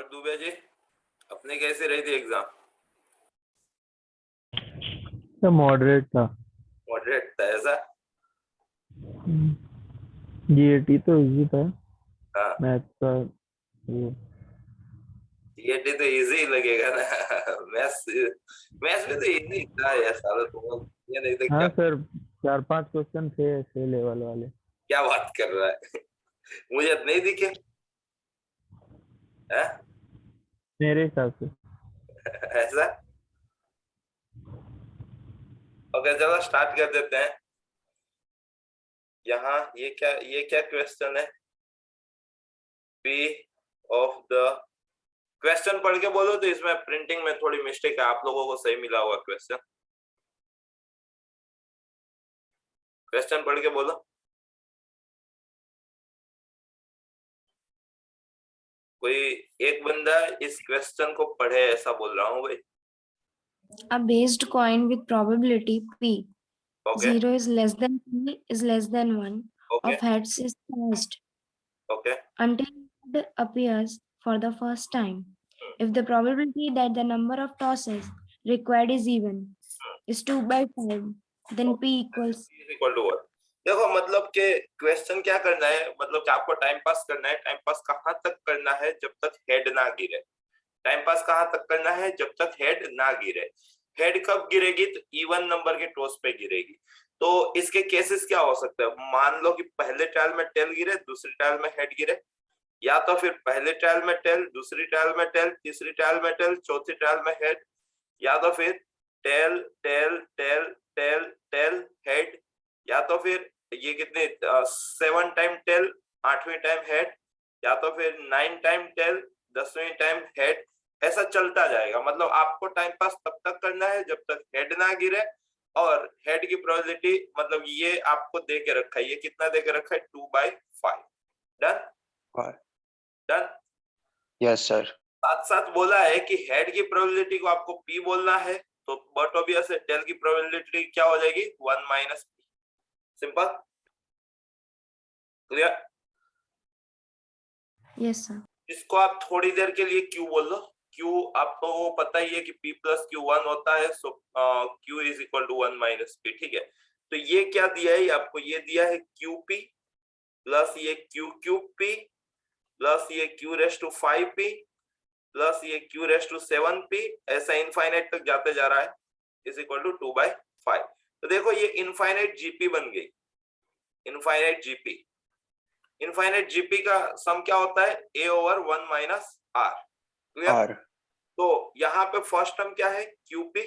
और दुबे जी अपने कैसे रही थी एग्जाम? तो मॉडरेट था। मॉडरेट था ऐसा? जीएटी तो इजी था। हाँ, मैथ का ये जीएटी तो इजी लगेगा ना। मैथ्स मैथ्स में तो इजी था यार सारा, तुम ये नहीं तो क्या? हाँ सर, 4-5 क्वेश्चन थे ऐसे लेवल वाले। क्या बात कर रहा है? मुझे तो नहीं दिखे। हैं? मेरे हिसाब से। ऐसा? ओके चलो स्टार्ट कर देते हैं। यहाँ ये क्या क्वेश्चन है? पी ऑफ द क्वेश्चन पढ़ के बोलो तो इसमें प्रिंटिंग में थोड़ी मिस्टेक है, आप लोगों को सही मिला हुआ क्वेश्चन। क्वेश्चन पढ़ के बोलो। कोई एक बंदा इस क्वेश्चन को पढ़े ऐसा बोल रहा हूँ भाई। A based coin with probability P, okay 0 is less than P is less than 1 okay of heads is tossed okay until it appears for the first time. If the probability that the number of tosses required is even is 2/5, then P equals equal to 1। देखो मतलब कि question क्या करना है, मतलब कि आपको time pass करना है। टाइम पास कहाँ तक करना है? जब तक हेड ना गिरे। टाइम पास कहाँ तक करना है? जब तक हेड ना गिरे। हेड कब गिरेगी? तो इवन नंबर के टॉस पे गिरेगी। तो इसके केसेस क्या हो सकते हैं? मान लो कि पहले ट्रायल में टेल गिरे, दूसरी ट्रायल में हेड गिरे, या तो फिर पहले ट्रायल में टेल, दूसरी ट्रायल में टेल, तीसरी ट्रायल में टेल, चौथी ट्रायल में हेड, या तो फिर tail tail tail tail tail head, या तो फिर ये कितने 7 टाइम टेल, 8वीं टाइम हेड, या तो फिर 9 टाइम टेल, 10वीं टाइम हेड। ऐसा चलता जाएगा। मतलब आपको टाइम पास तब तक करना है जब तक हेड ना गिरे। और हेड की प्रोबेबिलिटी मतलब ये आपको दे के रखा है, ये कितना दे के रखा है? 2/5। Done done. Yes sir. साथ साथ बोला है कि हेड की प्रोबेबिलिटी को आपको पी बोलना है, तो बट ऑब्वियस है टेल की प्रोबेबिलिटी क्या हो जाएगी? 1 minus P. Simple, clear? yes sir. इसको आप थोड़ी देर के लिए क्यू बोल लो। क्यू आपको वो पता ही है कि पी प्लस क्यू 1 होता है, so Q is equal to 1 minus P. ठीक है, तो ये क्या दिया है आपको? ये दिया है क्यू पी प्लस ये क्यू क्यूब पी प्लस ये q raise to 5 p plus ये क्यू रेस टू 7 पी, ऐसा इनफाइनाइट तक जाते जा रहा है, इज इक्वल टू 2/5। तो देखो ये इनफाइनाइट जीपी बन गई। इनफाइनाइट जीपी, इनफाइनाइट जीपी का सम क्या होता है? A over 1 minus r. Clear? तो यहाँ पे फर्स्ट टर्म क्या है? Q p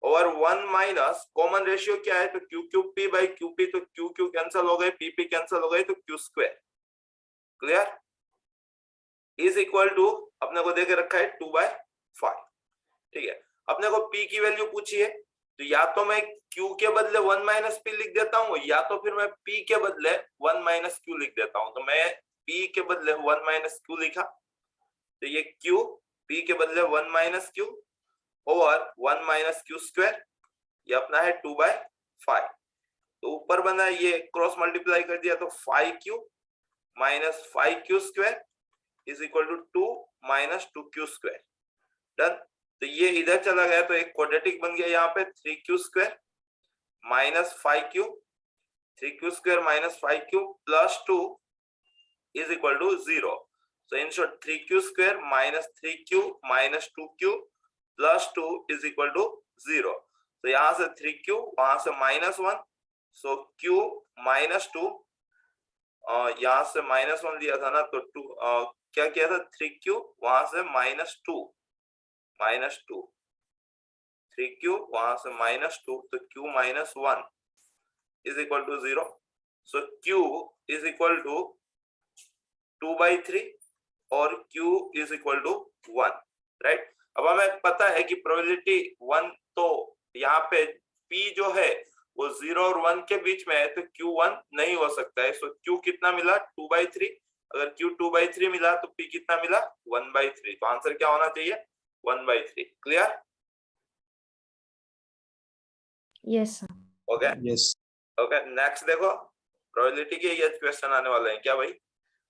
over 1 minus common ratio क्या है? तो q cube p by q p, तो क्यू क्यू कैंसिल हो गए, पी पी कैंसिल हो गए, तो q square. Clear? Is equal to अपने को देके रखा है 2/5। ठीक है, अपने को p की वैल्यू पूछी है, तो या तो मैं q के बदले 1 माइनस पी लिख देता हूँ, या तो फिर मैं p के बदले 1 माइनस क्यू लिख देता हूँ। तो मैं p के बदले 1 माइनस क्यू लिखा, तो ये q p के बदले 1 minus Q over 1 minus Q square, ये अपना है 2/5। तो ऊपर बना ये क्रॉस मल्टीप्लाई कर दिया, तो 5q minus 5q square is equal to 2 minus 2q square. Done. तो ये इधर चला गया, तो एक क्वाड्रेटिक बन गया यहाँ पे 3q square minus 5q, 3q square minus 5q plus 2 is equal to 0। So in short 3q square minus 3q minus 2q plus 2 is equal to 0। तो यहाँ से 3q, वहां से -1, सो q माइनस 2, यहाँ से -1 लिया था ना, तो 2 क्या किया था? 3q, वहां से -2, -2, 3q, वहां से -2, तो q -1 is equal to 0। So q is equal to 2/3 और q is equal to 1। Right? अब हमें पता है कि प्रोबेबिलिटी 1, तो यहाँ पे p जो है वो 0 और 1 के बीच में है, तो q1 नहीं हो सकता है। सो q कितना मिला? 2/3। अगर q 2/3 मिला तो p कितना मिला? 1/3। तो आंसर क्या होना चाहिए? 1/3। Clear? Yes sir. Okay yes. Okay, next देखो, प्रोबेबिलिटी के ये क्वेश्चन आने वाले हैं क्या भाई?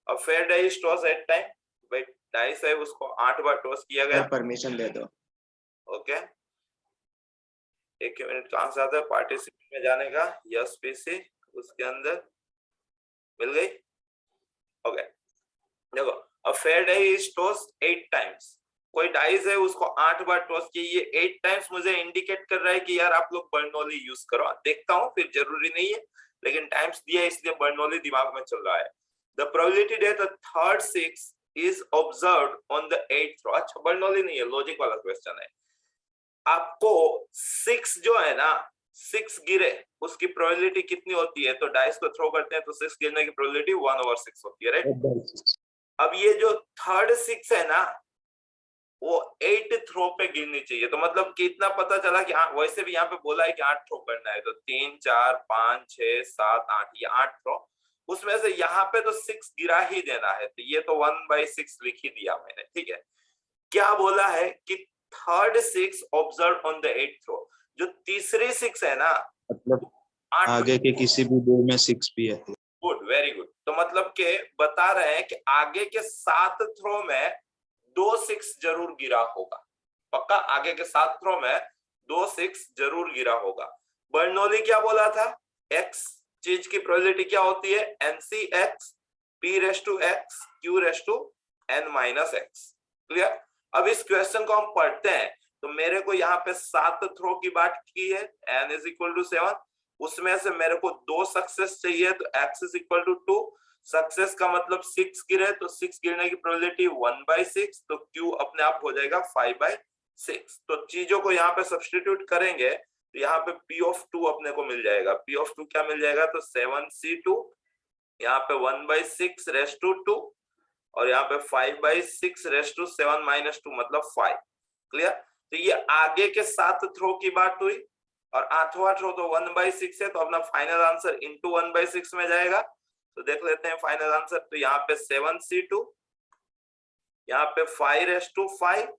अब fair dice toss eight time, भाई डाइस है उसको 8 बार टॉस किया गया। परमिशन दे दो। ओके, एक मिनट, कहां से आता है पार्टिसिपेंट में जाने का? यस पीसी, उसके अंदर मिल गई। ओके, देखो a fair die is tossed 8 times. कोई डाइस है उसको 8 बार टॉस किए, ये 8 टाइम्स मुझे इंडिकेट कर रहा है कि यार आप लोग बर्नौली यूज करो। देखता हूं, फिर जरूरी नहीं है, लेकिन टाइम्स दिया इसलिए बर्नौली दिमाग में चल रहा है। The probability that the third 6 is observed on the 8th रो। अच्छा, बर्नौली नहीं है, लॉजिक वाला क्वेश्चन है। आपको 6 जो है ना, 6 गिरे उसकी प्रोबेबिलिटी कितनी होती है? तो डाइस को थ्रो करते हैं तो 6 गिरने की प्रोबेबिलिटी 1/6 होती है, राइट? अब ये जो थर्ड 6 है ना, वो 8th रो पे गिरनी चाहिए। तो मतलब कितना पता चला कि वैसे भी यहाँ पे बोला है कि 8 थ्रो करना है, तो 3 4 5 6 7 8, ये 8 थ्रो। उसमें से यहाँ पे तो 6 गिरा ही देना है, तो ये तो 1/6 लिख ही दिया मैंने, ठीक है। क्या बोला है कि third 6 observe on the 8th रो। जो तीसरी 6 है ना, मतलब आगे के किसी भी दो में 6 भी है। Good, very good. तो मतलब के बता रहे हैं कि आगे के 7 थ्रो में 2 6 जरूर गिरा होगा, पक्का। आगे के 7 थ्रो में 2 6 जरूर गिरा होगा। बर्नौली क्या बोला था? x चीज की प्रोबेबिलिटी क्या होती है? NCx p⁻x q⁻n-x। क्लियर? अब इस क्वेश्चन को हम पढ़ते हैं। तो मेरे को यहाँ पे 7 थ्रो की बात की है, n = 7। उसमें से मेरे को 2 सक्सेस चाहिए, तो x = 2। सक्सेस का मतलब 6 गिरे, तो 6 गिरने की प्रोबेबिलिटी 1/6, तो q अपने आप हो जाएगा 5/6। तो चीजों को यहाँ पे सब्स्टिट्यूट करेंगे तो यहाँ पे p(2) अपने को मिल जाएगा। p(2) क्या मिल जाएगा? तो 7c2, यहाँ पे 1/6 और यहाँ पे 5/6 मतलब 5। क्लियर? तो ये आगे के 7 थ्रो की बात हुई, और 8वां थ्रो तो 1/6 है, तो अपना फाइनल आंसर इंटू 1/6 में जाएगा। तो देख लेते हैं फाइनल आंसर। तो यहाँ पे 7c2, यहाँ पे 5/5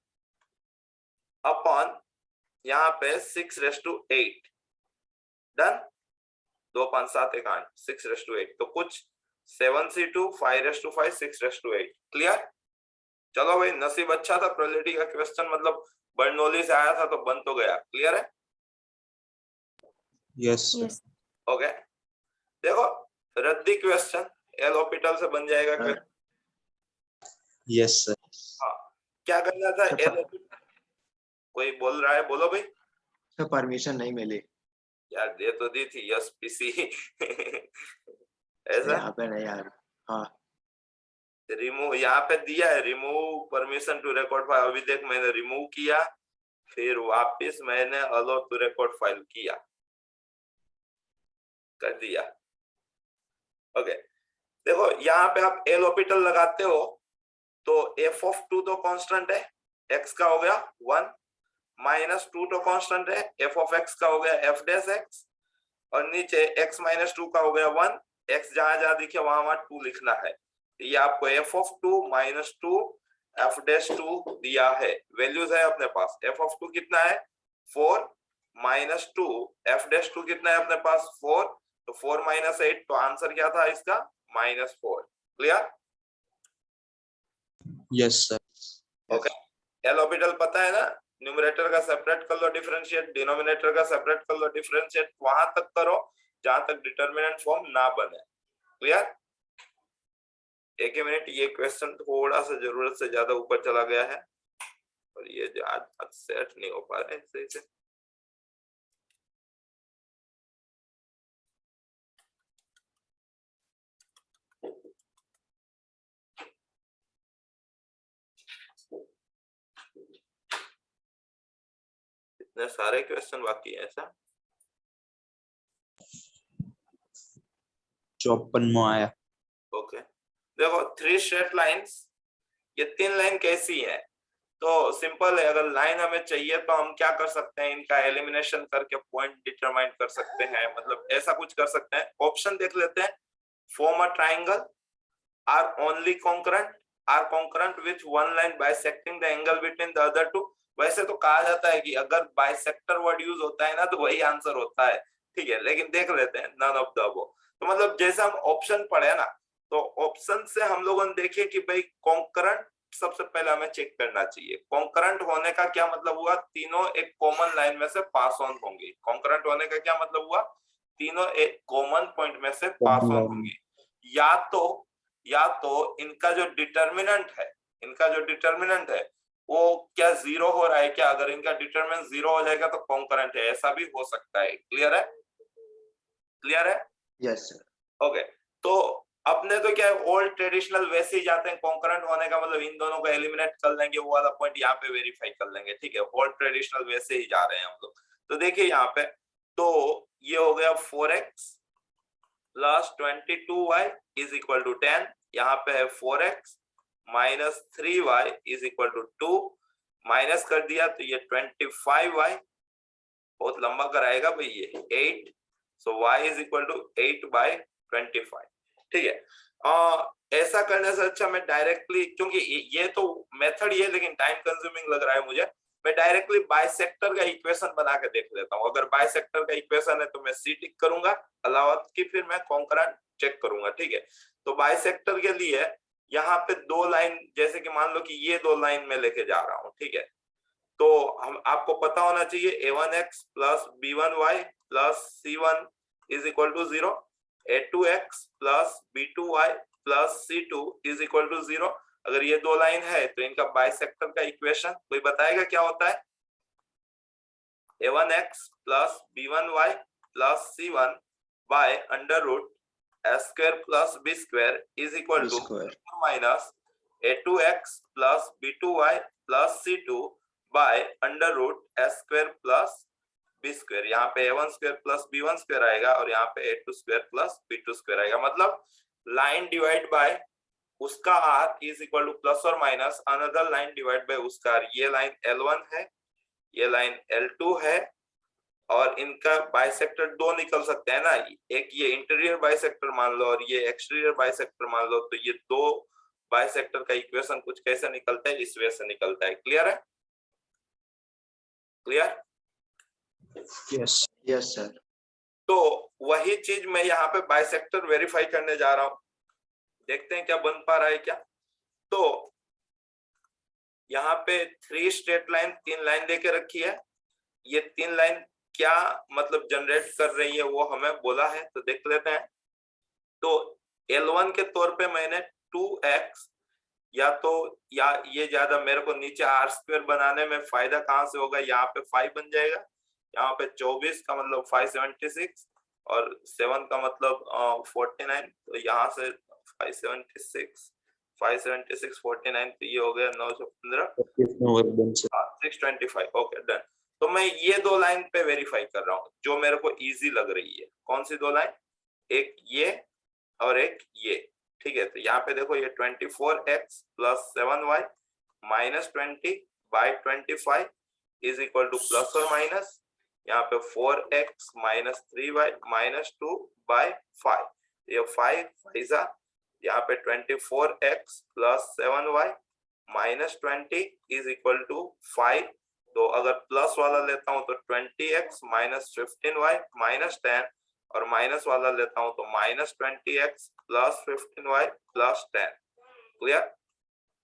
अपॉन यहाँ पे 6/8। डन? 2 5 7 1 8, 6/8। तो कुछ 7c2 5/5 6/8। क्लियर? चलो भाई, नसीब अच्छा था, प्रोबेबिलिटी का क्वेश्चन मतलब बर्नौली से आया था तो बन तो गया। क्लियर है? Yes Yes. ओके, देखो रद्दी क्वेश्चन, एल ऑर्बिटल से बन जाएगा क्वेश्चन। Yes sir. हाँ, क्या करना था? L orbital. कोई बोल रहा है, बोलो भाई। तो परमिशन नहीं मिली यार दे तो दी थी, यस पीसी। ऐसा यहाँ पे नहीं यार। हाँ रिमूव यहाँ पे दिया है, remove permission to record file. अभी देख, मैंने रिमूव किया, फिर वापस मैंने अलाउ टू रिकॉर्ड फाइल किया, कर दिया। ओके, देखो यहाँ पे आप एल ऑर्बिटल लगाते हो तो f(2) तो कांस्टेंट है, x का हो गया 1, -2 तो कांस्टेंट है, f(x) का हो गया f'(x), और नीचे x - 2 का हो गया 1। x जहां जहां दिखे वहां 2 लिखना है। ये आपको f(2) -2 f'(2) दिया है, वैल्यूज है अपने पास। f(2) कितना है? 4, -2 f'(2) कितना है अपने पास? 4, तो 4 - 8, तो आंसर क्या था इसका? -4। Clear? Yes sir. Okay, L orbital पता है ना? न्यूमरेटर का सेपरेट कर लो डिफरेंशिएट, डिनोमिनेटर का सेपरेट कर लो डिफरेंशिएट, वहां तक करो जहां तक डिटरमिनेंट फॉर्म ना बने। क्लियर? एक ही मिनट, ये क्वेश्चन थोड़ा सा जरूरत से ज्यादा ऊपर चला गया है और ये आज सेट नहीं हो पा रहा है सही से। इतने सारे क्वेश्चन बाकी है ऐसा? 54वां आया। ओके, देखो 3 स्ट्रेट लाइंस, ये 3 लाइन कैसी है? तो सिंपल है, अगर लाइन हमें चाहिए तो हम क्या कर सकते हैं? इनका एलिमिनेशन करके पॉइंट डिटरमाइन कर सकते हैं, मतलब ऐसा कुछ कर सकते हैं। ऑप्शन देख लेते हैं। Form a triangle, are only concurrent, are concurrent with one line bisecting the angle between the other two. वैसे तो कहा जाता है कि अगर बाइसेक्टर वर्ड यूज होता है ना तो वही आंसर होता है, ठीक है, लेकिन देख लेते हैं नन ऑफ द अबव। तो मतलब जैसे हम ऑप्शन पढ़े ना, तो ऑप्शन से हम लोगों ने देखे कि भाई कॉन्करेंट सबसे पहले हमें चेक करना चाहिए। कॉन्करेंट होने का क्या मतलब हुआ? तीनों एक कॉमन लाइन में से पास ऑन होंगे। कॉन्करेंट होने का क्या मतलब हुआ? तीनों एक कॉमन पॉइंट में से पास ऑन होंगे। या तो इनका जो डिटर्मिनेंट है वो क्या जीरो हो रहा है क्या? अगर इनका डिटरमिनेंट जीरो हो जाएगा तो कॉन्करेंट है, ऐसा भी हो सकता है। क्लियर है? Yes sir. ओके, तो अपने तो क्या है, ओल्ड ट्रेडिशनल वैसे ही जाते हैं। कॉन्करेंट होने का मतलब इन दोनों को एलिमिनेट कर लेंगे, वो वाला पॉइंट यहाँ पे वेरीफाई कर लेंगे। ठीक है, ओल्ड ट्रेडिशनल वैसे ही जा रहे हैं हम लोग। तो देखिए यहाँ पे, तो ये हो गया 4x plus 22y is equal to 10। यहाँ पे है 4x minus 3y is equal to 2। Minus कर दिया तो ये 25y, बहुत लंबा कराएगा भाई ये 8। सो y इज इक्वल टू 8/25। ठीक है, ऐसा करने से अच्छा मैं डायरेक्टली, क्योंकि ये तो मेथड ही है लेकिन टाइम कंज्यूमिंग लग रहा है मुझे, मैं डायरेक्टली बाइसेक्टर का इक्वेशन बना के देख लेता हूँ। अगर बाइसेक्टर का इक्वेशन है तो मैं सी टिक करूंगा, अलावा की फिर मैं कॉन्करेंट चेक करूंगा। ठीक है, तो बाइसेक्टर के लिए यहाँ पे दो लाइन, जैसे कि मान लो कि ये दो लाइन में लेके जा रहा हूँ। ठीक है, तो हम आपको पता होना चाहिए a1x plus b1y plus c1 is equal to 0, a2x plus b2y plus c2 is equal to 0। अगर ये दो लाइन है तो इनका बाइसेक्टर का इक्वेशन कोई बताएगा क्या होता है? a1x plus b1y plus c1 by under root a square plus b square is equal to minus a2x plus b2y plus c2 by under root a square plus b square. यहाँ पे a1 square plus b1 square आएगा और यहाँ पे a2 square plus b2 square आएगा। मतलब line divide by उसका r is equal to plus और minus another line divide by उसका r। ये लाइन L1 है, ये लाइन L2 है, और इनका बाइसेक्टर दो निकल सकते हैं ना, एक ये इंटीरियर बाइसेक्टर मान लो और ये एक्सटीरियर बाइसेक्टर मान लो। तो ये दो बाइसेक्टर का इक्वेशन कुछ कैसे निकलता है, इस वे से निकलता है। क्लियर है? क्लियर? Yes sir. तो वही चीज मैं यहाँ पे बाइसेक्टर वेरीफाई करने जा रहा हूँ, देखते हैं क्या बन पा रहा है क्या। तो यहाँ पे 3 स्ट्रेट लाइन, 3 लाइन देके रखी है। ये 3 लाइन क्या मतलब जनरेट कर रही है वो हमें बोला है, तो देख लेते हैं। तो L1 के तौर पे मैंने 2x, या ये ज्यादा मेरे को नीचे r स्क्वायर बनाने में फायदा कहाँ से होगा, यहाँ पे 5 बन जाएगा। यहाँ पे 24 का मतलब 576 और 7 का मतलब 49। तो यहाँ से 576 49, तो ये हो गया 915 625। Okay done. तो मैं ये दो लाइन पे वेरीफाई कर रहा हूँ जो मेरे को इजी लग रही है। कौन सी दो लाइन? एक ये और एक ये। ठीक है, तो यहाँ पे देखो ये 24x plus 7y minus 20/25 is equal to plus और माइनस, यहाँ पे 4x माइनस 3y माइनस 2/5। ये 5 ऐसा, यहाँ पे 24x plus 7y minus 20 is equal to 5। तो अगर प्लस वाला लेता हूं तो 20x माइनस 15y माइनस 10, और माइनस वाला लेता हूं तो minus 20x plus 15y plus 10। Clear?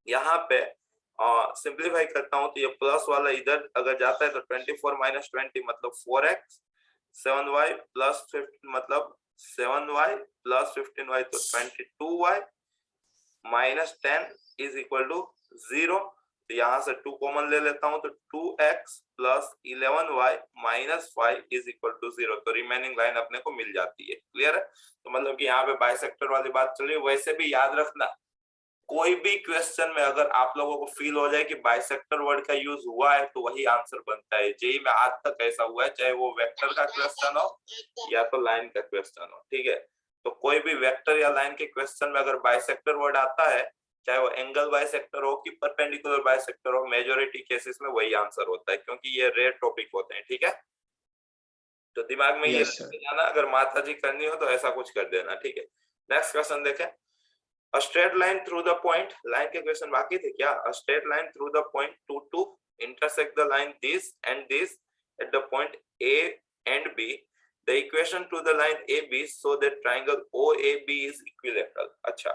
यहाँ पे सिंप्लीफाई करता हूं तो ये प्लस वाला इधर अगर जाता है तो 24 माइनस 20 मतलब 4x, 7y प्लस 15 मतलब 7y प्लस 15y तो 22y minus 10 is equal to 0। तो यहाँ से 2 कॉमन ले लेता हूं तो 2x plus 11y minus 5 is equal to 0। तो रिमेनिंग लाइन अपने को मिल जाती है। क्लियर है? तो मतलब कि यहाँ पे बाइसेक्टर वाली बात चल रही है। वैसे भी याद रखना, कोई भी क्वेश्चन में अगर आप लोगों को फील हो जाए कि बाइसेक्टर वर्ड का यूज हुआ है तो वही आंसर बनता है। जेई में आज तक ऐसा हुआ है, चाहे वो वेक्टर का क्वेश्चन हो या तो लाइन का क्वेश्चन हो। ठीक है, तो कोई भी वेक्टर या लाइन के क्वेश्चन में अगर बाइसेक्टर वर्ड आता है, चाहे वो एंगल बाइसेक्टर हो कि परपेंडिकुलर बाइसेक्टर हो, मेजॉरिटी केसेस में वही आंसर होता है, क्योंकि ये रेयर टॉपिक होते हैं। ठीक है, तो दिमाग में ये जाना, अगर माता जी करनी हो तो ऐसा कुछ कर देना। ठीक है, नेक्स्ट क्वेश्चन देखें। A straight line through the point, line के क्वेश्चन बाकी थे क्या? A straight line through the point 2 to intersect the line this and this at the point A and B. The equation to the line AB so that triangle OAB is equilateral. अच्छा,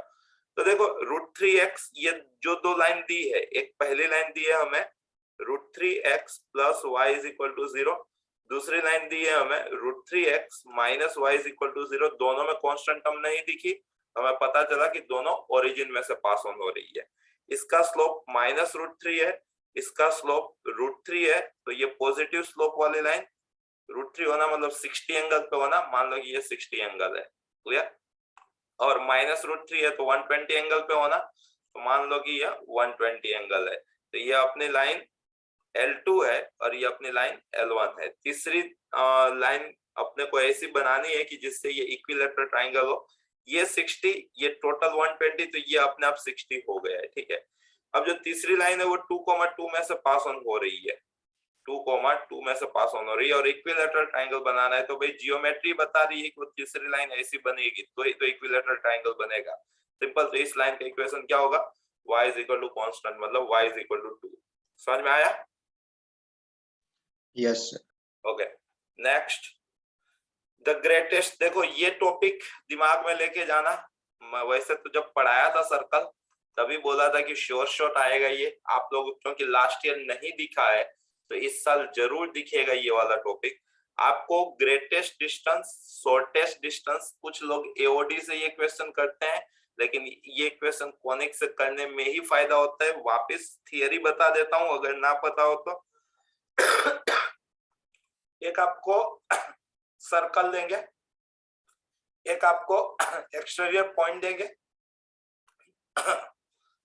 तो देखो √3x, ये जो दो line दी है, एक पहली लाइन दी है हमें √3x plus y is equal to 0, दूसरी लाइन दी है हमें √3x minus y is equal to 0। दोनों में कांस्टेंट टर्म नहीं दिखी, हमें पता चला कि दोनों ओरिजिन में से पास ऑन हो रही है। इसका स्लोप -√3 है, इसका स्लोप √3 है, तो ये पॉजिटिव स्लोप वाली लाइन, √3 होना मतलब 60 एंगल पे होना, मान लो कि ये 60 एंगल है, क्लियर। और -√3 है तो 120 एंगल पे होना, तो मान लो कि ये 120 एंगल है। तो ये अपनी लाइन L2 है और ये अपनी लाइन L1 है। तीसरी लाइन अपने को ऐसी बनानी है कि जिससे ये इक्विलैटरल ट्रायंगल हो, ये 60, ये टोटल 120, तो ये अपने आप 60 हो गया है, ठीक है। अब जो तीसरी लाइन है वो 2,2 में से पास ऑन हो रही है, 2,2 में से पास ऑन हो रही है, और इक्विलैटरल ट्रायंगल बनाना है। तो भाई जियोमेट्री बता रही है कि वो तीसरी लाइन ऐसी बनेगी तो इक्विलैटरल ट्रायंगल बनेगा, सिंपल। तो इस लाइन का इक्वेशन क्या होगा, y is equal to constant, मतलब y इज इक्वल टू 2। समझ में आया? Yes sir. Okay, next the greatest. देखो ये टॉपिक दिमाग में लेके जाना, वैसे तो जब पढ़ाया था सर्कल तभी बोला था कि श्योर शॉट आएगा ये, आप लोग क्योंकि लास्ट ईयर नहीं दिखा है तो इस साल जरूर दिखेगा ये वाला टॉपिक आपको। ग्रेटेस्ट डिस्टेंस, शॉर्टेस्ट डिस्टेंस, कुछ लोग एओडी से ये क्वेश्चन करते हैं, लेकिन ये क्वेश्चन कोनिक से करने में ही फायदा होता है। वापस थियरी बता देता हूं अगर ना पता हो तो। एक आपको सर्कल देंगे, एक आपको एक्सटीरियर पॉइंट देंगे,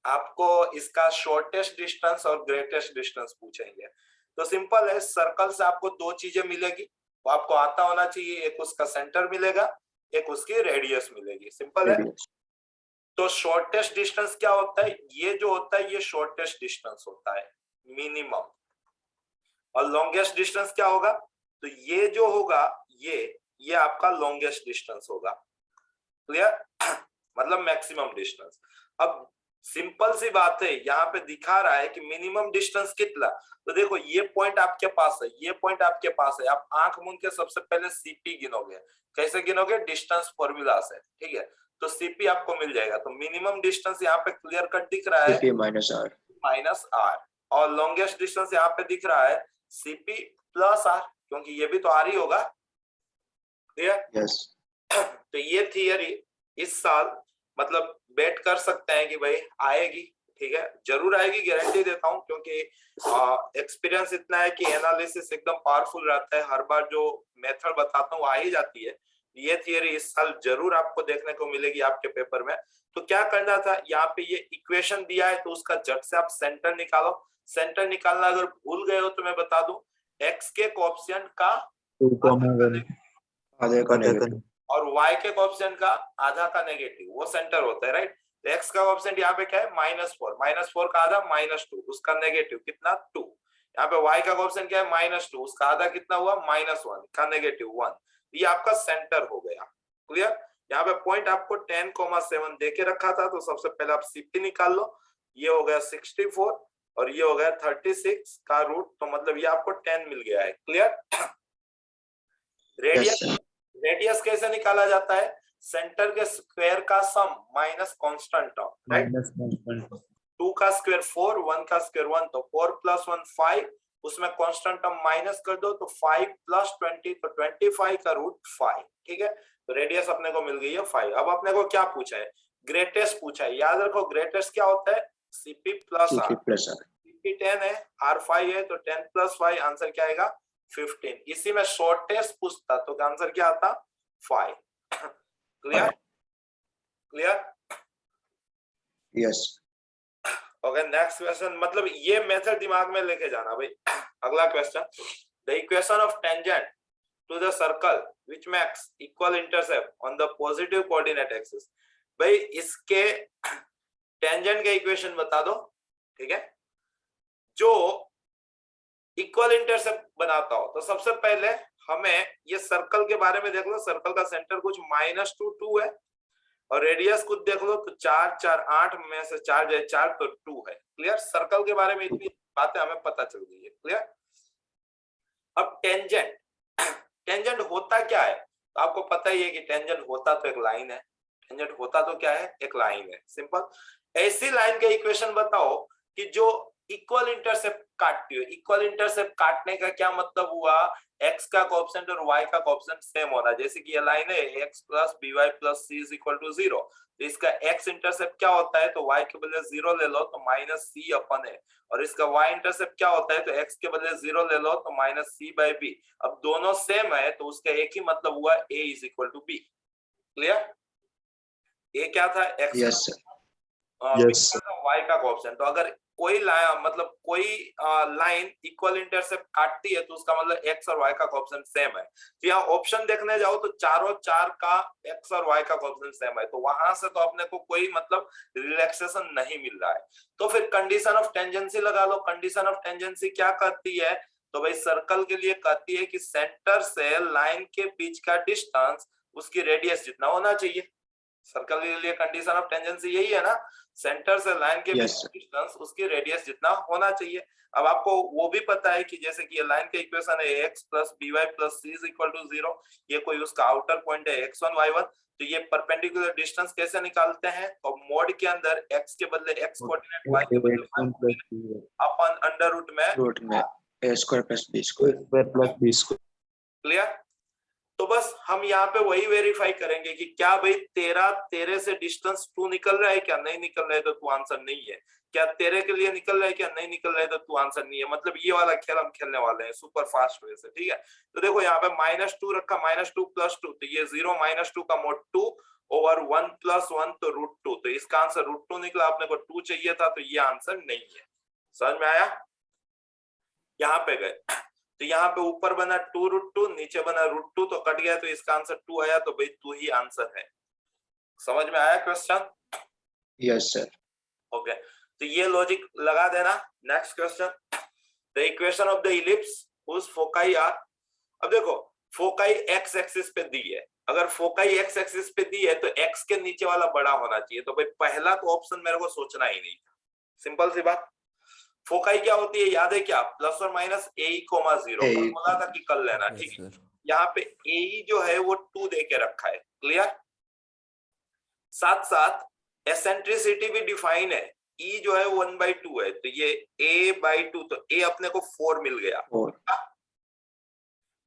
आपको इसका शॉर्टेस्ट डिस्टेंस और ग्रेटेस्ट डिस्टेंस पूछेंगे। तो सिंपल है, सर्कल से आपको दो चीजें मिलेगी, वो आपको आता होना चाहिए, एक उसका सेंटर मिलेगा, एक उसकी रेडियस मिलेगी, सिंपल है। तो शॉर्टेस्ट डिस्टेंस क्या होता है, ये जो होता है ये शॉर्टेस्ट डिस्टेंस होता है मिनिमम, और लॉन्गेस्ट डिस्टेंस क्या होगा, तो ये जो होगा ये आपका लॉन्गेस्ट डिस्टेंस होगा, क्लियर। मतलब मैक्सिमम डिस्टेंस। अब सिंपल सी बात है, यहाँ पे दिखा रहा है कि मिनिमम डिस्टेंस कितना, तो देखो ये पॉइंट आपके पास है, ये पॉइंट आपके पास है, आप आंख मूंद के सबसे पहले सीपी गिनोगे। कैसे गिनोगे, डिस्टेंस फॉर्मूला से, ठीक है। तो सीपी आपको मिल जाएगा। तो मिनिमम डिस्टेंस यहाँ पे क्लियर कट दिख रहा है सीपी माइनस आर, और लॉन्गेस्ट डिस्टेंस यहाँ पे दिख रहा है सीपी प्लस आर, क्योंकि ये भी तो आर ही होगा, क्लियर। यस। तो ये थियरी इस साल मतलब बेट कर सकते हैं कि भाई आएगी, ठीक है, जरूर आएगी, गारंटी देता हूं, क्योंकि एक्सपीरियंस इतना है कि एनालिसिस एकदम पावरफुल रहता है, हर बार जो मेथड बताता हूँ आ ही जाती है। ये थियरी इस साल जरूर आपको देखने को मिलेगी आपके पेपर में। तो क्या करना था, यहाँ पे ये इक्वेशन दिया है तो उसका झट से आप सेंटर निकालो। सेंटर निकालना अगर भूल गए हो तो मैं बता दूं, एक्स के कोएफिशिएंट का आधे का नेगेटिव और y के कोएफिशिएंट का आधा का नेगेटिव, वो सेंटर होता है, राइट। तो x का कोएफिशिएंट यहाँ पे क्या है, -4, -4 का आधा -2, उसका नेगेटिव कितना 2। यहाँ पे y का कोएफिशिएंट क्या है, -2, उसका आधा कितना हुआ, -1 का नेगेटिव 1। ये आपका सेंटर हो गया, क्लियर। यहाँ पे पॉइंट आपको 10,7 दे के रखा था, तो सबसे पहले आप सीपी निकाल लो। ये हो गया 64 और ये हो गया 36 का रूट, तो मतलब ये आपको 10 मिल गया है, क्लियर। रेडियस कैसे निकाला जाता है, सेंटर के स्क्वायर का सम माइनस कांस्टेंट टर्म, राइट। 2 का स्क्वायर 4, 1 का स्क्वायर 1, तो 4 + 1 5, उसमें कांस्टेंट टर्म माइनस कर दो तो 5 + 20, तो 25 का रूट 5, ठीक है। तो रेडियस अपने को मिल गई है 5। अब अपने को क्या पूछा है, ग्रेटेस्ट पूछा है। याद रखो ग्रेटेस्ट क्या होता है, सीपी प्लस आर। सीपी 10 है, आर 5 है, तो 10 + 5 आंसर क्या आएगा, 15। इसी में शॉर्टेस्ट पूछता तो आंसर क्या आता, 5। Clear, clear, yes. Okay, next question. मतलब ये मेथड दिमाग में लेके जाना भाई। अगला question, the equation of tangent to the circle which makes equal intercept on the positive coordinate axis. भाई इसके टेंजेंट के इक्वेशन बता दो, ठीक है, जो इक्वल इंटरसेप्ट बनाता हो। तो सबसे पहले हमें ये सर्कल के बारे में देख लो, सर्कल का सेंटर कुछ -2 2 है, और रेडियस कुछ देख लो तो 4 4 8 में से 4 जाए 4 तो 2 है, क्लियर। सर्कल के बारे में इतनी बातें हमें पता चल गई है, क्लियर। अब टेंजेंट, टेंजेंट होता क्या है, तो आपको पता ही है कि टेंजेंट होता तो एक लाइन है, टेंजेंट होता तो क्या है, एक लाइन है, सिंपल। ऐसी लाइन का इक्वेशन बताओ कि जो इक्वल इंटरसेप्ट काटती है। इक्वल इंटरसेप्ट काटने का क्या मतलब हुआ, x का कोएफिशिएंट और y का कोएफिशिएंट सेम होना। जैसे कि ये लाइन है x plus b y plus c is equal to 0, तो इसका x इंटरसेप्ट क्या होता है, तो y के बदले 0 ले लो तो माइनस सी अपन है, और इसका y इंटरसेप्ट क्या होता है, तो x के बदले 0 ले लो तो माइनस सी बाई बी। अब दोनों सेम है तो उसका एक ही मतलब हुआ a is equal to b. Clear? a क्या था, x yes sir, b yes का था y का कोएफिशिएंट। तो अगर कोई मतलब कोई लाइन इक्वल इंटरसेप्ट काटती है तो उसका मतलब x और y का कोएफिशिएंट सेम है। तो यहाँ ऑप्शन देखने जाओ तो चारों चार का x और y का कोएफिशिएंट सेम है, तो वहां से तो अपने को कोई मतलब रिलैक्सेशन नहीं मिल रहा है। तो फिर कंडीशन ऑफ टेंजेंसी लगा लो। कंडीशन ऑफ टेंजेंसी क्या कहती है, तो भाई सर्कल के लिए कहती है कि सेंटर से लाइन के बीच का डिस्टेंस उसकी रेडियस जितना होना चाहिए। सर्कल के लिए कंडीशन ऑफ टेंजेंसी यही है ना, सेंटर से लाइन के बीच Yes, का डिस्टेंस उसकी रेडियस जितना होना चाहिए। अब आपको वो भी पता है कि जैसे कि ये लाइन का इक्वेशन है x plus b y plus c is equal to 0, ये कोई उसका आउटर पॉइंट है x1 y1। तो ये परपेंडिकुलर डिस्टेंस कैसे निकालते हैं, तो मोड के अंदर x के बदले x कोऑर्डिनेट, y के बदले y कोऑर्डिनेट अपन अंडर रूट में रूट में a square plus b square plus b square. Clear? तो बस हम यहाँ पे वही वेरीफाई करेंगे कि क्या भाई तेरे से डिस्टेंस 2 निकल रहा है, क्या नहीं निकल रहा है, तो तू आंसर नहीं है। क्या तेरे के लिए निकल रहा है, क्या नहीं निकल रहा है, तो तू आंसर नहीं है। मतलब ये वाला खेल हम खेलने वाले हैं सुपर फास्ट वे से, ठीक है। तो देखो यहाँ पे -2 रखा, -2 + 2, तो ये 0 - 2 का मोड 2 ओवर 1 + 1 तो √2, तो इसका आंसर √2 निकला। अपने को 2 चाहिए था, तो ये आंसर नहीं है। समझ में आया? यहाँ पे गए तो यहाँ पे ऊपर बना 2√2, नीचे बना √2, तो कट गया, तो इसका आंसर 2 आया। तो भाई 2 ही आंसर है। समझ में आया क्वेश्चन? Yes sir. ओके, तो ये लॉजिक लगा देना। Next question, the equation of the ellipse whose foci are. अब देखो फोकाई x एक्सिस पे दी है, अगर फोकाई x एक्सिस पे दी है तो x के नीचे वाला बड़ा होना चाहिए। तो भाई पहला तो ऑप्शन मेरे को सोचना ही नहीं था, सिंपल सी बात। फोकाई क्या होती है याद है क्या, प्लस और माइनस a,0 बोला था कि कर लेना, ठीक है। यहाँ पे a जो है वो 2 दे के रखा है, क्लियर। साथ साथ एसेंट्रिसिटी भी डिफाइन है, e जो है 1/2 है, तो ये a/2, तो a अपने को 4 मिल गया।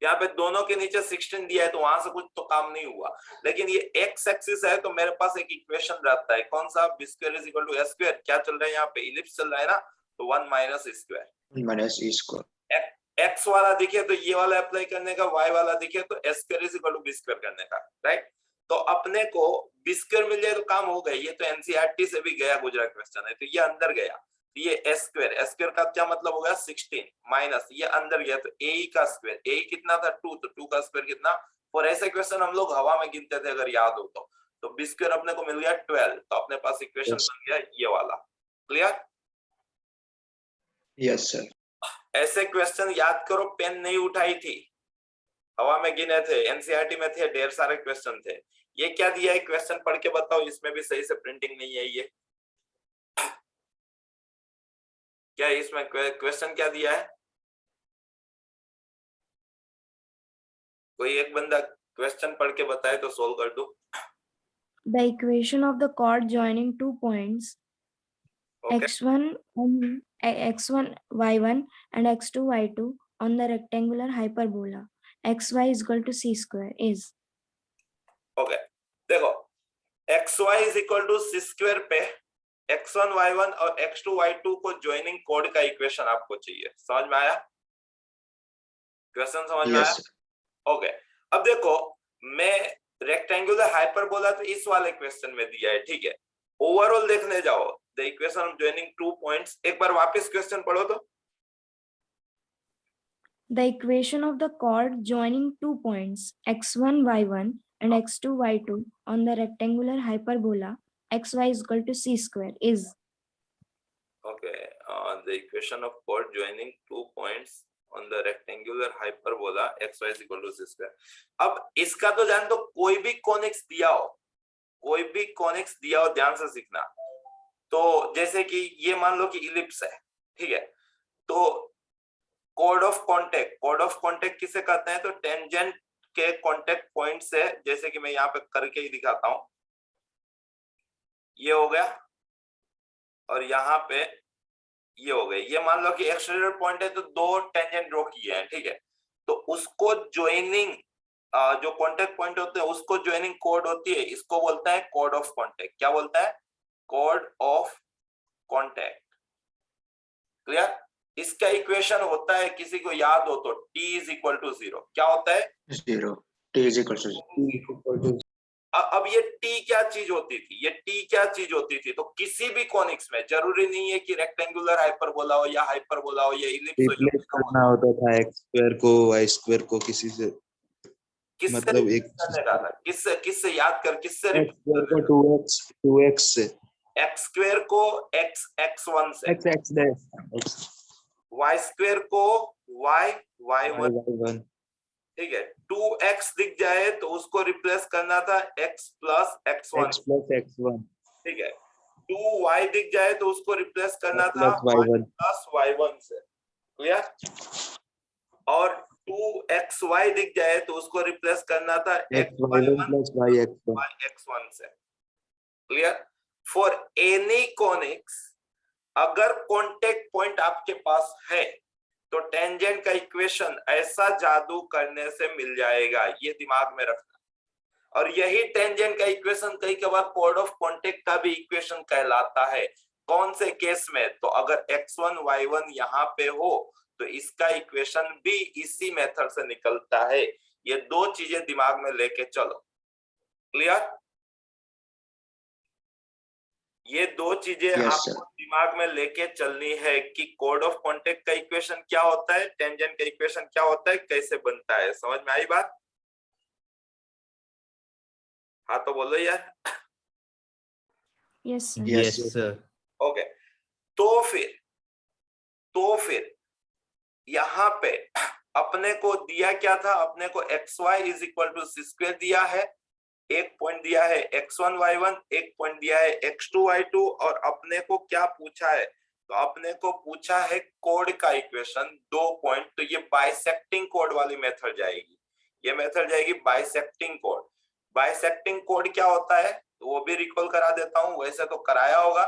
यहाँ पे दोनों के नीचे 16 दिया है, तो वहां से कुछ तो काम नहीं हुआ। लेकिन ये x एक्सिस है, तो मेरे पास एक इक्वेशन रहता है, कौन सा, b square is equal to a square. क्या चल रहा है यहाँ पे, इलिप्स चल रहा है ना, तो 1 minus square minus e square. x वाला दिखे तो ये वाला अप्लाई करने का, y वाला दिखे तो a square is equal to b square करने का, राइट। तो अपने को b स्क्वायर मिल जाए तो काम हो गया। ये तो एनसीईआरटी से भी गया गुजरा क्वेश्चन है, तो ये अंदर गया। ये a स्क्वायर का क्या मतलब होगा, 16 माइनस ये अंदर गया, तो a का स्क्वायर, a कितना था 2, तो 2 का स्क्वायर कितना। और ऐसे क्वेश्चन हम लोग हवा में गिनते थे अगर याद हो तो b स्क्वायर अपने को मिल गया 12, तो अपने पास इक्वेशन बन गया ये वाला। क्लियर? Yes sir. ऐसे क्वेश्चन याद करो, पेन नहीं उठाई थी, हवा में गिने थे, एनसीईआरटी में थे, ढेर सारे क्वेश्चन थे। ये क्या दिया है, क्वेश्चन पढ़ के बताओ, इसमें भी सही से प्रिंटिंग नहीं है। ये क्या इसमें क्वेश्चन क्या दिया है, कोई एक बंदा क्वेश्चन पढ़ के बताए तो सोल्व कर दो। The equation of the chord joining 2 points Okay. x1 y1 and x2 y2 on the rectangular hyperbola xy is equal to c square is। Okay, देखो xy is equal to c square पे x1 y1 और x2 y2 को joining code का equation आपको चाहिए। समझ में आया क्वेश्चन, समझ में आया? ओके, अब देखो मैं रेक्टेंगुलर हाइपरबोला तो इस वाले क्वेश्चन में दिया है, ठीक है। ओवरऑल देखने जाओ, the equation of joining 2 points, एक बार वापस क्वेश्चन पढ़ो तो। The equation of the chord joining 2 points x1 y1 and x2 y2 on the rectangular hyperbola xy is equal to c square is। Okay, the equation of chord joining 2 points on the rectangular hyperbola xy is equal to c square। अब इसका तो जान दो, कोई भी conics दिया हो, कोई भी कॉनिक्स दिया हो, ध्यान से सीखना। तो जैसे कि ये मान लो कि इलिप्स है, ठीक है, तो कोड ऑफ कांटेक्ट किसे कहते हैं, तो टेंजेंट के कांटेक्ट पॉइंट से, जैसे कि मैं यहाँ पे करके ही दिखाता हूँ, ये हो गया, और यहाँ पे ये हो गए। ये मान लो कि एक्सटेरियर पॉइंट है तो दो टेंजेंट ड्रॉ किए हैं, ठीक है, तो उसको ज्वाइनिंग जो कांटेक्ट पॉइंट होते हैं उसको ज्वाइनिंग कोड होती है, इसको बोलता है कोड ऑफ कांटेक्ट। क्या बोलता है? Code of contact. क्लियर? इसका इक्वेशन होता है, किसी को याद हो तो, t इज इक्वल टू 0। क्या होता है? 0 t is equal to अब ये t क्या चीज होती थी? ये t क्या चीज होती थी? तो किसी भी कॉनिक्स में जरूरी नहीं है कि रेक्टेंगुलर हाइपरबोला हो या हाइपरबोला हो या इलिप्स हो, रिप्लेस करना होता था x स्क्वायर को y स्क्वायर को किसी से, किससे मतलब एक करने का था? किससे किससे याद कर, किससे x स्क्वायर को 2x से, x स्क्वायर को x1 से, x डैश y स्क्वायर को y1, y1, ठीक है। 2x दिख जाए तो उसको रिप्लेस करना था x plus x1, x plus x1 ठीक है। 2y दिख जाए तो उसको रिप्लेस करना था plus y1 प्लस y1 से। क्लियर? और 2xy दिख जाए तो उसको रिप्लेस करना था xy1 plus yx1 yx1 से। क्लियर? फॉर एनी कॉनिक्स अगर कांटेक्ट पॉइंट आपके पास है तो टेंजेंट का इक्वेशन ऐसा जादू करने से मिल जाएगा, ये दिमाग में रखना। और यही टेंजेंट का इक्वेशन कई बार कोड ऑफ कांटेक्ट का भी इक्वेशन कहलाता है। कौन से केस में? तो अगर x1 y1 यहाँ पे हो तो इसका इक्वेशन भी इसी मेथड से निकलता है। ये दो चीजें दिमाग में लेके चलो। क्लियर? ये दो चीजें आपको दिमाग में लेके चलनी है कि कोड ऑफ कांटेक्ट का इक्वेशन क्या होता है, टेंजेंट का इक्वेशन क्या होता है, कैसे बनता है। समझ में आई बात? हाँ तो बोलो यार। Yes, sir. yes sir okay, तो फिर यहाँ पे अपने को दिया क्या था? अपने को xy is equal to c square दिया है, एक पॉइंट दिया है x1 y1, एक पॉइंट दिया है x2 y2, और अपने को क्या पूछा है? तो अपने को पूछा है कोड का इक्वेशन, दो पॉइंट। तो ये बाइसेक्टिंग कोड वाली मेथड जाएगी, ये मेथड जाएगी बाइसेक्टिंग कोड। बाइसेक्टिंग कोड क्या होता है तो वो भी रिकॉल करा देता हूं, वैसे तो कराया होगा।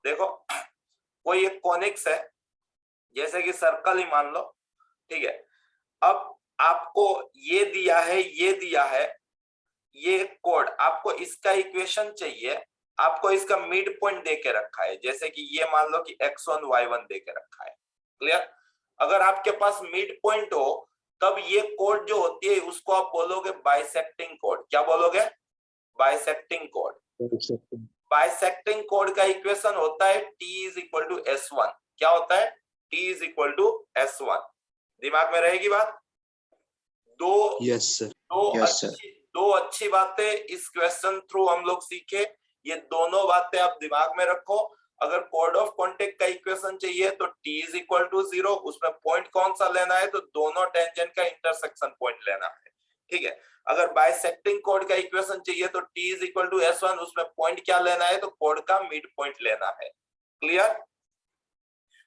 देखो, कोई एक कॉनिक्स है, जैसे कि सर्कल ही मान लो, ठीक है। अब आपको ये दिया है, ये दिया है, ये कोड, आपको इसका इक्वेशन चाहिए, आपको इसका मिड पॉइंट दे के रखा है, जैसे कि ये मान लो कि x1 y1 दे के रखा है। क्लियर? अगर आपके पास मिड पॉइंट हो तब ये कोड जो होती है उसको आप बोलोगे बाइसेक्टिंग कोड। क्या बोलोगे? Bisecting code. बाइसेक्टिंग कोड का इक्वेशन होता है t is equal to s1। क्या होता है? t is equal to s1। दिमाग में रहेगी बात? yes sir दो अच्छी बातें इस क्वेश्चन थ्रू हम लोग सीखे। ये दोनों बातें आप दिमाग में रखो। अगर कोड ऑफ कांटेक्ट का इक्वेशन चाहिए तो t इज इक्वल टू 0, उसमें पॉइंट कौन सा लेना है? तो दोनों टेंजेंट का इंटरसेक्शन पॉइंट लेना है, ठीक है। अगर बाइसेक्टिंग कोड का इक्वेशन चाहिए तो t is equal to s1, उसमें पॉइंट क्या लेना है? तो कोड का मिड पॉइंट लेना है। क्लियर?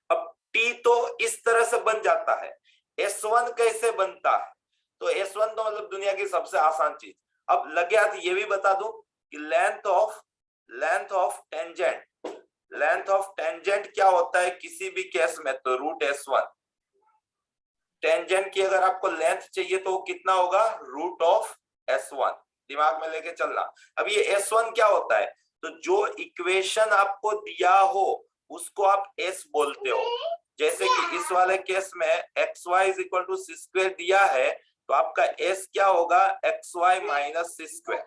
अब t तो इस तरह से बन जाता है, s1 कैसे बनता है? तो S1 तो मतलब दुनिया की सबसे आसान चीज। अब लगे हाथ ये भी बता दूं कि लेंथ ऑफ टेंजेंट क्या होता है किसी भी केस में? तो रूट S1। टेंजेंट की अगर आपको लेंथ चाहिए तो कितना होगा? Root of S1। दिमाग में लेके चलना। अब ये S1 क्या होता है? तो जो इक्वेशन आपको दिया हो उसको आप S बोलते हो। जैसे कि इस वाले केस में xy is equal to c square दिया है, तो आपका s क्या होगा? xy माइनस सी स्क्वायर,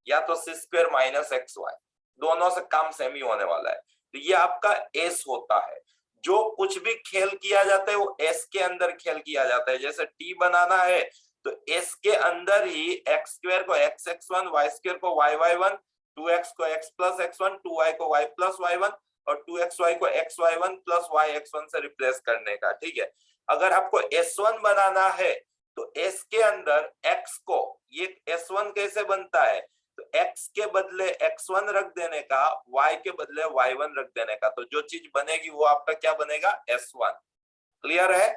या तो सी स्क्वायर माइनस xy, दोनों से काम सेम ही होने वाला है। तो ये आपका s होता है। जो कुछ भी खेल किया जाता है वो s के अंदर खेल किया जाता है। जैसे t बनाना है तो s के अंदर ही x स्क्वायर को xx1, y स्क्वायर को yy1, 2x को x प्लस x1, 2y को y प्लस y1 और 2xy को xy1 प्लस yx1 से रिप्लेस करने का, ठीक है। अगर आपको s1 बनाना है तो s के अंदर x को, ये s1 कैसे बनता है? तो x के बदले x1 रख देने का, y के बदले y1 रख देने का, तो जो चीज बनेगी वो आपका क्या बनेगा? s1। क्लियर है?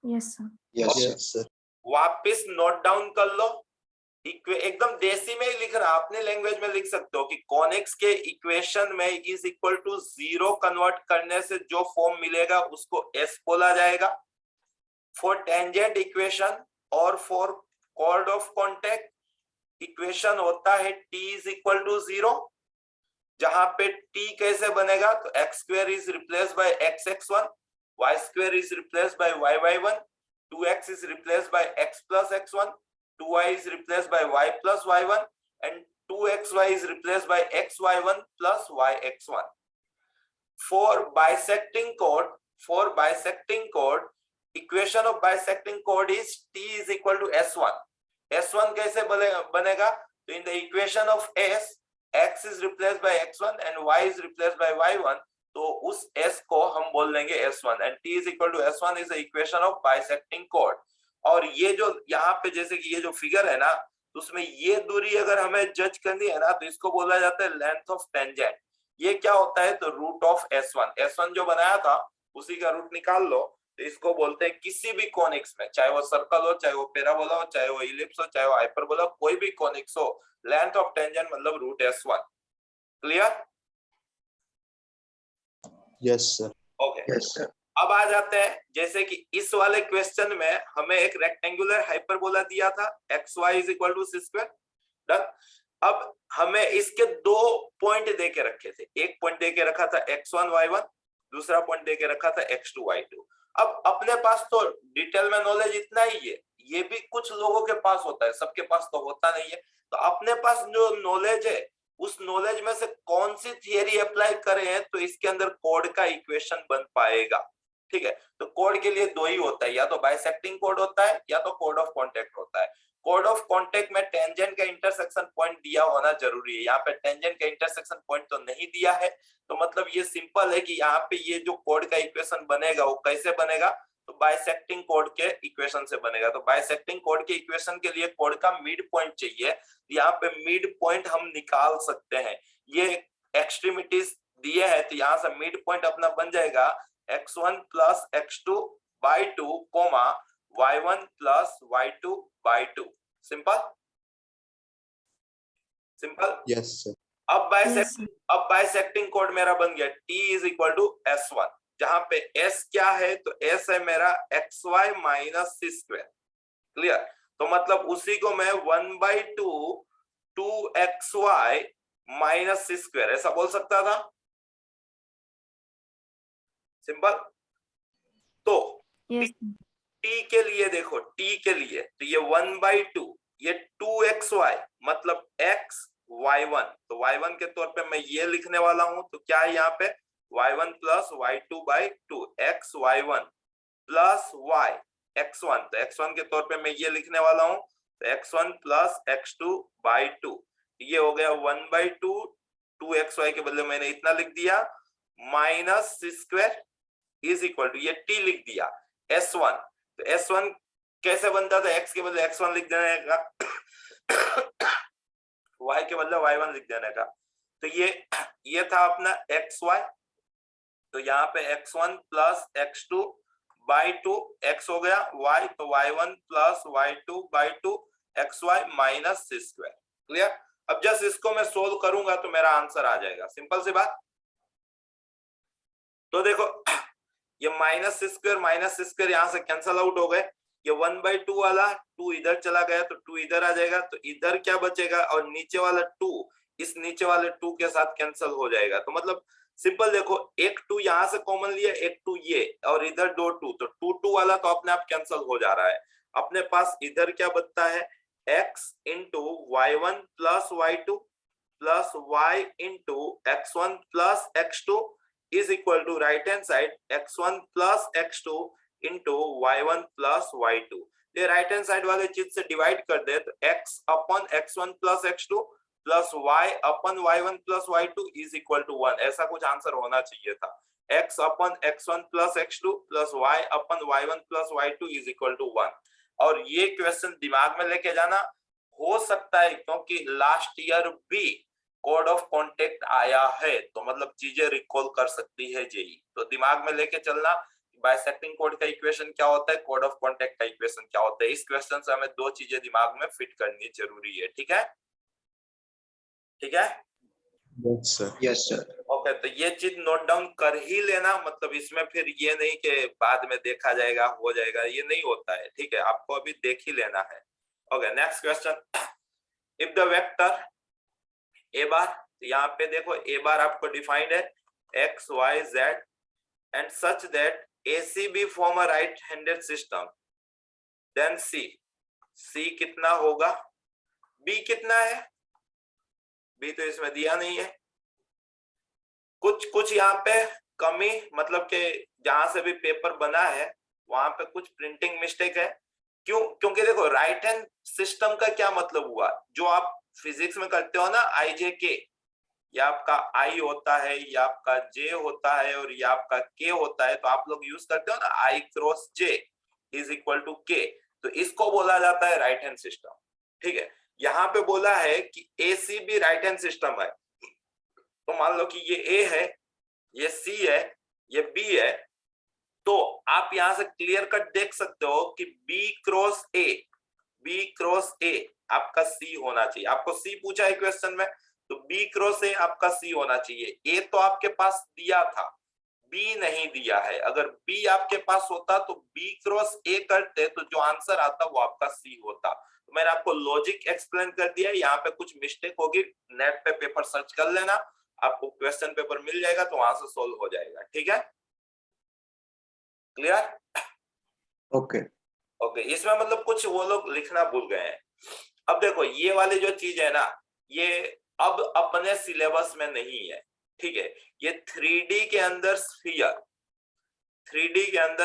Yes, sir. yes sir वापिस नोट डाउन कर लो एकदम देसी में ही लिख रहा, अपने लैंग्वेज में लिख सकते हो कि कॉनिक्स के इक्वेशन में इज इक्वल टू 0 कन्वर्ट करने से जो फॉर्म मिलेगा उसको एस बोला जाएगा। फॉर टेंजेंट इक्वेशन और for chord of contact equation होता है t इज इक्वल टू 0, जहां पे t कैसे बनेगा, तो x square is replace by xx1, y square is replace by yy1, 2x is replaced by x plus x1, 2y is replaced by y plus y1, and 2xy is replaced by xy1 plus yx1. For bisecting chord, equation of bisecting chord is t is equal to s1. s1 कैसे बनेगा, तो in the equation of s, x is replaced by x1 and y is replaced by y1, तो उस s को हम बोल देंगे s1 and t is equal to s1 is the equation of bisecting chord. और ये जो यहाँ पे जैसे कि ये जो फिगर है ना, तो उसमें ये दूरी अगर हमें जज करनी है ना, तो इसको बोला जाता है लेंथ ऑफ टेंजेंट। ये क्या होता है, तो रूट ऑफ s1 जो बनाया था उसी का रूट निकाल लो, तो इसको बोलते हैं किसी भी कॉनिक्स में, चाहे वो सर्कल हो, चाहे वो पैराबोला हो, चाहे वो इलिप्स हो, चाहे वो हाइपरबोला, कोई भी कॉनिक्स हो, लेंथ ऑफ टेंजेंट मतलब root s1। Clear? Yes sir. Okay, yes sir. अब आ जाते हैं, जैसे कि इस वाले क्वेश्चन में हमें एक रेक्टेंगुलर हाइपरबोला दिया था xy is equal to c square. Done. अब हमें इसके दो पॉइंट दे के रखे थे, एक पॉइंट दे के रखा था x1 y1, दूसरा पॉइंट दे के रखा था x2 y2। अब अपने पास तो डिटेल में नॉलेज इतना ही है, ये भी कुछ लोगों के पास होता है, सबके पास तो होता नहीं है। तो अपने पास जो नॉलेज है उस नॉलेज में से कौन सी थियरी अप्लाई करें तो इसके अंदर कोड का इक्वेशन बन पाएगा। ठीक है, तो कोड के लिए दो ही होता है, या तो बाइसेक्टिंग कोड होता है या तो कोड ऑफ कॉन्टेक्ट होता है। कोड ऑफ कॉन्टेक्ट में टेंजेंट का इंटरसेक्शन पॉइंट दिया होना जरूरी है, यहाँ पे टेंजेंट का इंटरसेक्शन पॉइंट तो नहीं दिया है, तो मतलब ये सिंपल है कि यहाँ पे ये जो कोड का इक्वेशन बनेगा वो कैसे बनेगा, तो बाइसेक्टिंग कोड के इक्वेशन से बनेगा। तो बाइसेक्टिंग कोड के इक्वेशन के लिए कोड का मिड पॉइंट चाहिए, यहाँ पे मिड पॉइंट हम निकाल सकते हैं। ये एक्सट्रीमिटीज दिए हैं, तो यहाँ से मिड पॉइंट अपना बन जाएगा x1 plus x2 by 2 comma y1 plus y2 by 2। Simple simple. Yes sir. अब बाइसेक्टिंग कोड मेरा बन गया t is equal to s1, जहां पे s क्या है, तो s है मेरा xy minus c square. Clear? तो मतलब उसी को मैं 1/2 2xy माइनस c स्क्वायर ऐसा बोल सकता था। सिंपल। तो Yes. t के लिए देखो, t के लिए तो ये 1/2, ये 2xy मतलब x y1, तो y1 के तौर पे मैं ये लिखने वाला हूं, तो क्या है यहाँ पे y1 plus y2 by 2 x y1 plus y x1, तो x1 के तौर पे मैं ये लिखने वाला हूं, तो x1 प्लस x2 बाई 2, ये हो गया 1/2 2xy के बदले मैंने इतना लिख दिया minus c square is equal to ये t लिख दिया s1। तो s1 कैसे बनता था, x के बदले x1 लिख देने का, y के बदले y1 लिख देने का, तो ये था अपना xy, तो यहाँ पे x1 plus x2 by 2 x हो गया y, तो y1 plus y2 by 2 xy minus c square. Clear? अब जस्ट इसको मैं सोल्व करूंगा तो मेरा आंसर आ जाएगा, सिंपल सी बात। तो देखो ये माइनस c स्क्वायर यहाँ से कैंसल आउट हो गए, ये 1/2 वाला 2 इधर चला गया तो 2 इधर आ जाएगा, तो इधर क्या बचेगा, और नीचे वाला 2 इस नीचे वाले 2 के साथ कैंसल हो जाएगा। तो मतलब सिंपल देखो, एक 2 यहाँ से कॉमन लिया, एक 2 ये, और इधर 2 2, तो 2 2 वाला तो अपने आप कैंसल हो जा रहा है। अपने पास इधर क्या बचता है, x into y1 plus y2 plus y into x1 plus x2 is equal to right hand side x1 plus x2 into y1 plus y2। ये राइट हैंड साइड वाले चीज से डिवाइड कर दे तो x अपन x1 plus x2 plus y अपन y1 plus y2 is equal to 1, ऐसा कुछ आंसर होना चाहिए था। x अपन x1 plus x2 plus y अपन y1 plus y2 is equal to 1। और ये क्वेश्चन दिमाग में लेके जाना, हो सकता है क्योंकि लास्ट ईयर भी कोड ऑफ कॉन्टेक्ट आया है, तो मतलब चीजें रिकॉल कर सकती है जेई, तो दिमाग में लेके चलना बाइसेक्टिंग कोड का इक्वेशन क्या होता है, कोड ऑफ कॉन्टैक्ट का इक्वेशन क्या होता है। इस क्वेश्चन से हमें दो चीजें दिमाग में फिट करनी जरूरी है, ठीक है, ठीक है। Yes sir, yes sir. Okay, तो ये चीज नोट डाउन कर ही लेना, मतलब इसमें फिर ये नहीं कि बाद में देखा जाएगा हो जाएगा, ये नहीं होता है, ठीक है, आपको अभी देख ही लेना है। Okay, next question, if the vector A bar, यहाँ पे देखो ए बार आपको डिफाइंड है X Y Z and such that ACB form a right handed system, then C कितना होगा, B कितना है, B तो इसमें दिया नहीं है, कुछ यहाँ पे कमी, मतलब कि जहां से भी पेपर बना है वहां पे कुछ प्रिंटिंग मिस्टेक है। क्यों? क्योंकि देखो राइट हैंड सिस्टम का क्या मतलब हुआ, जो आप फिजिक्स में करते हो ना IJK, या आपका I होता है, या आपका J होता है, और या आपका K होता है, तो आप लोग यूज करते हो ना I cross J is equal to K, तो इसको बोला जाता है राइट हैंड सिस्टम, ठीक है। यहाँ पे बोला है कि ACB राइट हैंड सिस्टम है, तो मान लो कि ये A है, ये C है, ये B है, तो आप यहां से क्लियर कट देख सकते हो कि B क्रॉस A आपका C होना चाहिए। आपको C पूछा है क्वेश्चन में, तो B क्रॉस A आपका C होना चाहिए। A तो आपके पास दिया था, B नहीं दिया है। अगर B आपके पास होता तो B क्रॉस A करते तो जो आंसर आता वो आपका C होता। तो मैंने आपको लॉजिक एक्सप्लेन कर दिया, यहाँ पे कुछ मिस्टेक होगी, नेट पे पेपर सर्च कर लेना, आपको क्वेश्चन पेपर मिल जाएगा, तो वहां से सोल्व हो जाएगा, ठीक है, क्लियर। ओके ओके, इसमें मतलब कुछ वो लोग लिखना भूल गए हैं। अब देखो ये वाली जो चीज है ना, ये अब अपने सिलेबस में नहीं है, ठीक है। ये 3D के अंदर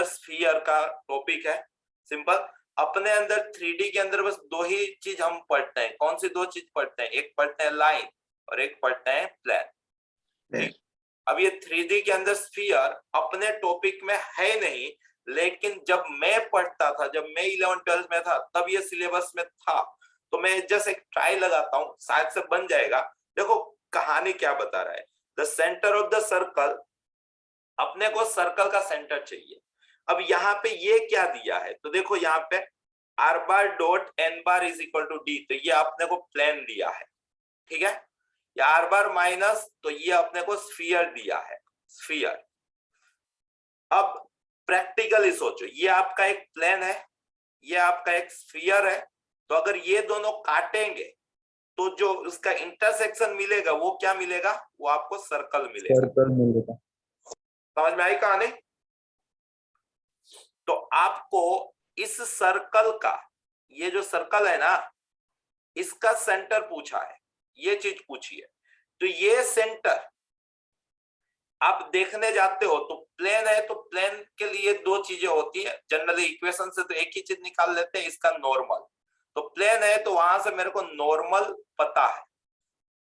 स्फीयर का टॉपिक है, सिंपल। अपने अंदर 3D के अंदर बस दो ही चीज हम पढ़ते हैं। कौन सी दो चीज पढ़ते हैं? एक पढ़ते हैं लाइन और एक पढ़ते हैं प्लेन, ठीक। अब ये 3D के अंदर स्फीयर अपने टॉपिक में है नहीं, लेकिन जब मैं पढ़ता था, जब मैं 11th-12th में था, तब ये सिलेबस में था, तो मैं जस्ट एक ट्राई लगाता हूँ, शायद से बन जाएगा। देखो कहानी क्या बता रहा है, the centre of the circle, अपने को सर्कल का सेंटर चाहिए। अब यहाँ पे ये क्या दिया है, तो देखो यहाँ पे r bar dot n bar is equal to d, तो ये अपने को प्लेन दिया है, ठीक है। या r बार माइनस, तो ये अपने को स्फीयर दिया है, स्फीयर। अब प्रैक्टिकली सोचो, ये आपका एक प्लेन है, ये आपका एक स्फीयर है, तो अगर ये दोनों काटेंगे तो जो उसका इंटरसेक्शन मिलेगा वो क्या मिलेगा, वो आपको सर्कल मिलेगा। समझ में आई कहानी? तो आपको इस सर्कल का, ये जो सर्कल है ना, इसका सेंटर पूछा है, ये चीज पूछी है। तो ये सेंटर आप देखने जाते हो तो प्लेन है, तो प्लेन के लिए दो चीजें होती है जनरली, इक्वेशन से तो एक ही चीज निकाल लेते हैं, इसका नॉर्मल। तो प्लेन है तो वहां से मेरे को नॉर्मल पता है,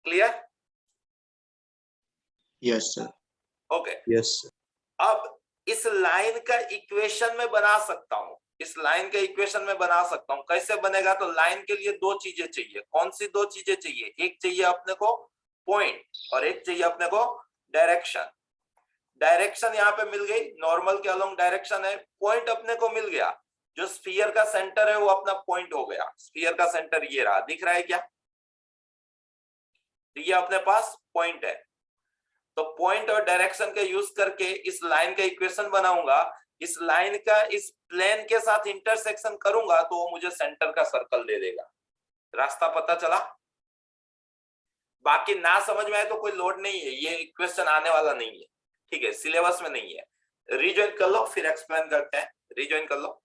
clear? Yes sir, okay, yes sir. अब इस लाइन का इक्वेशन में बना सकता हूं, इस लाइन का इक्वेशन में बना सकता हूं। कैसे बनेगा? तो लाइन के लिए दो चीजें चाहिए। कौन सी दो चीजें चाहिए? एक चाहिए अपने को पॉइंट और एक चाहिए अपने को डायरेक्शन। डायरेक्शन यहाँ पे मिल गई, नॉर्मल के अलोंग डायरेक्शन है। पॉइंट अपने को मिल गया, जो स्फीयर का सेंटर है वो अपना पॉइंट हो गया। स्फीयर का सेंटर ये रहा, दिख रहा है क्या? तो ये अपने पास पॉइंट है। तो पॉइंट और डायरेक्शन का यूज करके इस लाइन का इक्वेशन बनाऊंगा, इस लाइन का इस प्लेन के साथ इंटरसेक्शन करूंगा तो वो मुझे सेंटर का सर्कल दे देगा। रास्ता पता चला? बाकी ना समझ में आए तो कोई लोड नहीं है, ये इक्वेशन आने वाला नहीं है, ठीक है, सिलेबस में नहीं है। रिजॉइन कर लो, फिर एक्सप्लेन करते हैं। रिजॉइन कर लो।